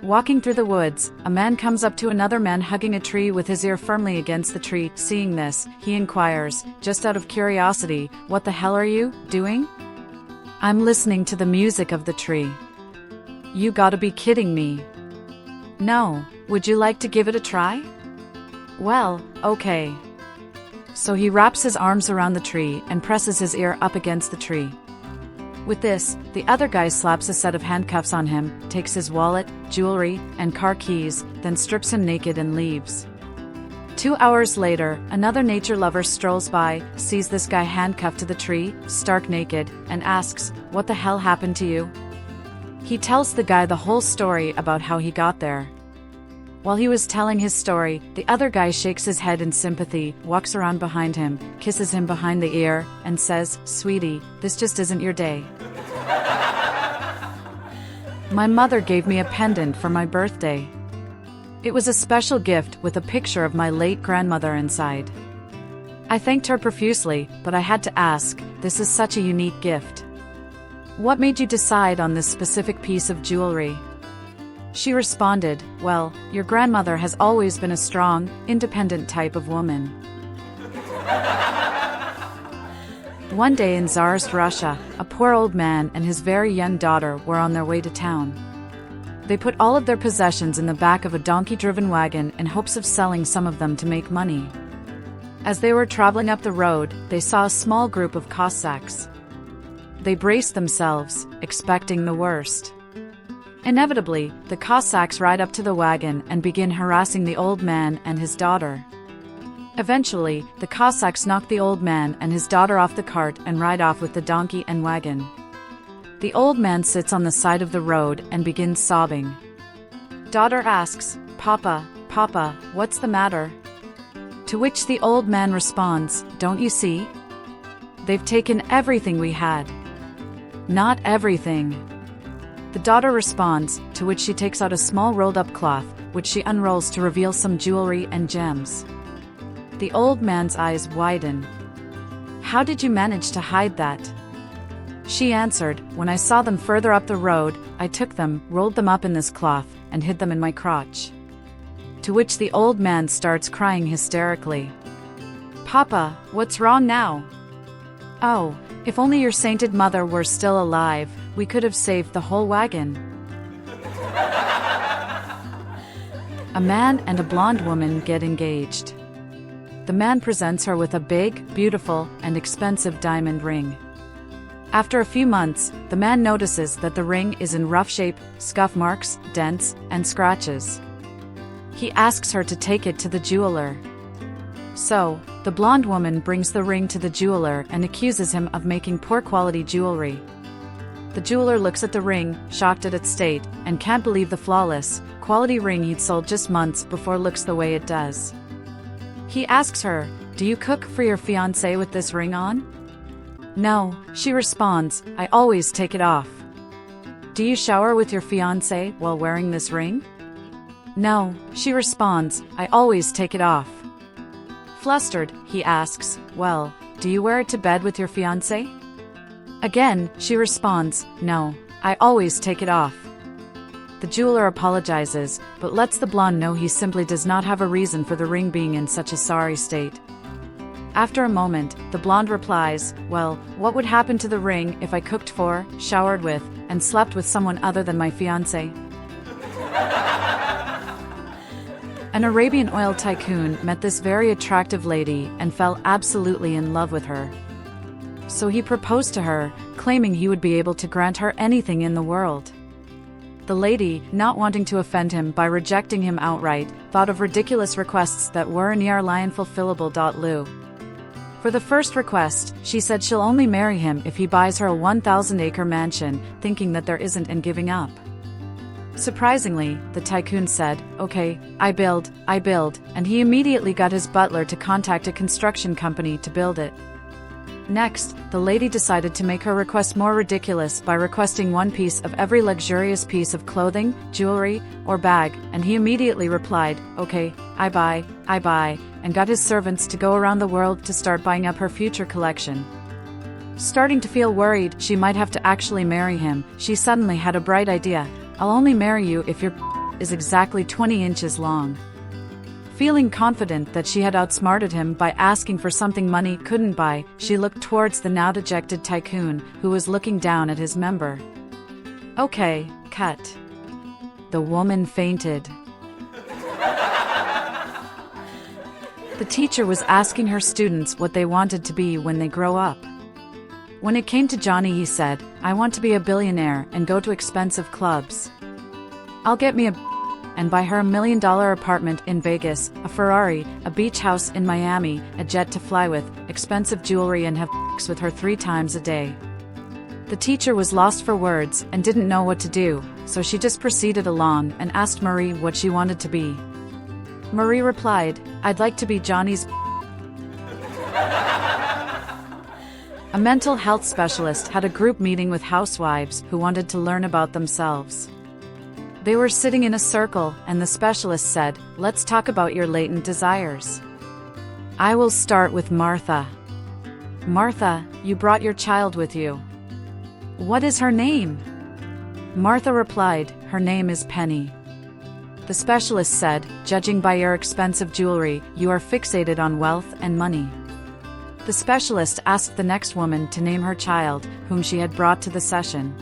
Walking through the woods, a man comes up to another man hugging a tree with his ear firmly against the tree. Seeing this, he inquires, just out of curiosity, "What the hell are you doing?" "I'm listening to the music of the tree." "You gotta be kidding me." "No, would you like to give it a try?" "Well, okay." So he wraps his arms around the tree and presses his ear up against the tree. With this, the other guy slaps a set of handcuffs on him, takes his wallet, jewelry, and car keys, then strips him naked and leaves. 2 hours later, another nature lover strolls by, sees this guy handcuffed to the tree, stark naked, and asks, "What the hell happened to you?" He tells the guy the whole story about how he got there. While he was telling his story, the other guy shakes his head in sympathy, walks around behind him, kisses him behind the ear, and says, "Sweetie, this just isn't your day." "My mother gave me a pendant for my birthday. It was a special gift with a picture of my late grandmother inside. I thanked her profusely, but I had to ask, this is such a unique gift. What made you decide on this specific piece of jewelry?" She responded, "Well, your grandmother has always been a strong, independent type of woman." One day in Tsarist Russia, a poor old man and his very young daughter were on their way to town. They put all of their possessions in the back of a donkey-driven wagon in hopes of selling some of them to make money. As they were traveling up the road, they saw a small group of Cossacks. They braced themselves, expecting the worst. Inevitably, the Cossacks ride up to the wagon and begin harassing the old man and his daughter. Eventually, the Cossacks knock the old man and his daughter off the cart and ride off with the donkey and wagon. The old man sits on the side of the road and begins sobbing. Daughter asks, "Papa, Papa, what's the matter?" To which the old man responds, "Don't you see? They've taken everything we had." "Not everything." The daughter responds, to which she takes out a small rolled-up cloth, which she unrolls to reveal some jewelry and gems. The old man's eyes widen. "How did you manage to hide that?" She answered, "When I saw them further up the road, I took them, rolled them up in this cloth, and hid them in my crotch." To which the old man starts crying hysterically. "Papa, what's wrong now?" "Oh, if only your sainted mother were still alive, we could have saved the whole wagon." A man and a blonde woman get engaged. The man presents her with a big, beautiful, and expensive diamond ring. After a few months, the man notices that the ring is in rough shape, scuff marks, dents, and scratches. He asks her to take it to the jeweler. So, the blonde woman brings the ring to the jeweler and accuses him of making poor quality jewelry. The jeweler looks at the ring, shocked at its state, and can't believe the flawless, quality ring he'd sold just months before looks the way it does. He asks her, "Do you cook for your fiancé with this ring on?" "No," she responds, "I always take it off." "Do you shower with your fiancé while wearing this ring?" "No," she responds, "I always take it off." Flustered, he asks, "Well, do you wear it to bed with your fiancé?" Again, she responds, "No, I always take it off." The jeweler apologizes, but lets the blonde know he simply does not have a reason for the ring being in such a sorry state. After a moment, the blonde replies, "Well, what would happen to the ring if I cooked for, showered with, and slept with someone other than my fiancé?" An Arabian oil tycoon met this very attractive lady and fell absolutely in love with her. So he proposed to her, claiming he would be able to grant her anything in the world. The lady, not wanting to offend him by rejecting him outright, thought of ridiculous requests that were nearly unfulfillable. For the first request, she said she'll only marry him if he buys her a 1,000-acre mansion, thinking that there isn't and giving up. Surprisingly, the tycoon said, "Okay, I build," and he immediately got his butler to contact a construction company to build it. Next, the lady decided to make her request more ridiculous by requesting one piece of every luxurious piece of clothing, jewelry, or bag, and he immediately replied, "Okay, I buy," and got his servants to go around the world to start buying up her future collection. Starting to feel worried she might have to actually marry him, she suddenly had a bright idea. "I'll only marry you if you're is exactly 20 inches long. Feeling confident that she had outsmarted him by asking for something money couldn't buy, she looked towards the now dejected tycoon, who was looking down at his member. Okay, cut. The woman fainted. The teacher was asking her students what they wanted to be when they grow up. When it came to Johnny, he said, I want to be a billionaire and go to expensive clubs. I'll get me a and buy her $1 million apartment in Vegas, a Ferrari, a beach house in Miami, a jet to fly with, expensive jewelry, and have sex with her 3 times a day. The teacher was lost for words and didn't know what to do, so she just proceeded along and asked Marie what she wanted to be. Marie replied, I'd like to be Johnny's. A mental health specialist had a group meeting with housewives who wanted to learn about themselves. They were sitting in a circle, and the specialist said, let's talk about your latent desires. I will start with Martha. Martha, you brought your child with you. What is her name? Martha replied, her name is Penny. The specialist said, judging by your expensive jewelry, you are fixated on wealth and money. The specialist asked the next woman to name her child, whom she had brought to the session.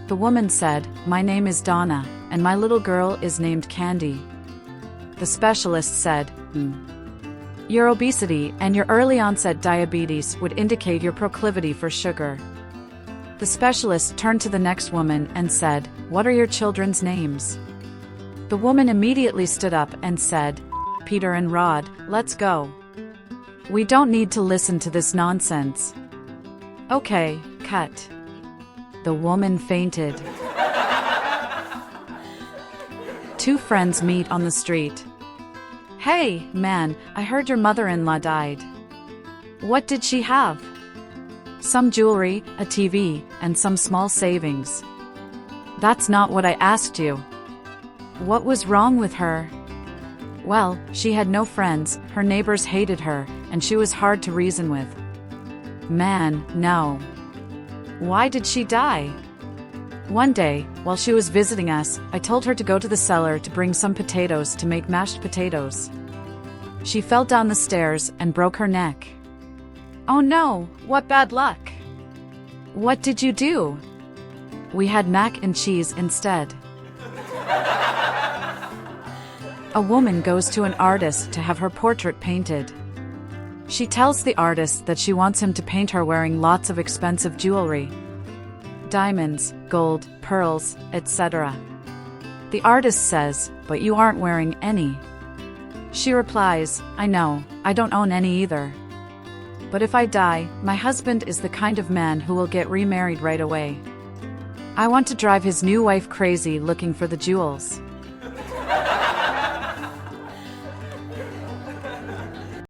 The woman said, my name is Donna, and my little girl is named Candy. The specialist said, Your obesity and your early onset diabetes would indicate your proclivity for sugar. The specialist turned to the next woman and said, what are your children's names? The woman immediately stood up and said, Peter and Rod, let's go. We don't need to listen to this nonsense. Okay, cut. The woman fainted. 2 friends meet on the street. Hey, man, I heard your mother-in-law died. What did she have? Some jewelry, a TV, and some small savings. That's not what I asked you. What was wrong with her? Well, she had no friends, her neighbors hated her, and she was hard to reason with. Man, no. Why did she die? One day, while she was visiting us, I told her to go to the cellar to bring some potatoes to make mashed potatoes. She fell down the stairs and broke her neck. Oh no, what bad luck! What did you do? We had mac and cheese instead. A woman goes to an artist to have her portrait painted. She tells the artist that she wants him to paint her wearing lots of expensive jewelry. Diamonds, gold, pearls, etc. The artist says, but you aren't wearing any. She replies, I know, I don't own any either. But if I die, my husband is the kind of man who will get remarried right away. I want to drive his new wife crazy looking for the jewels.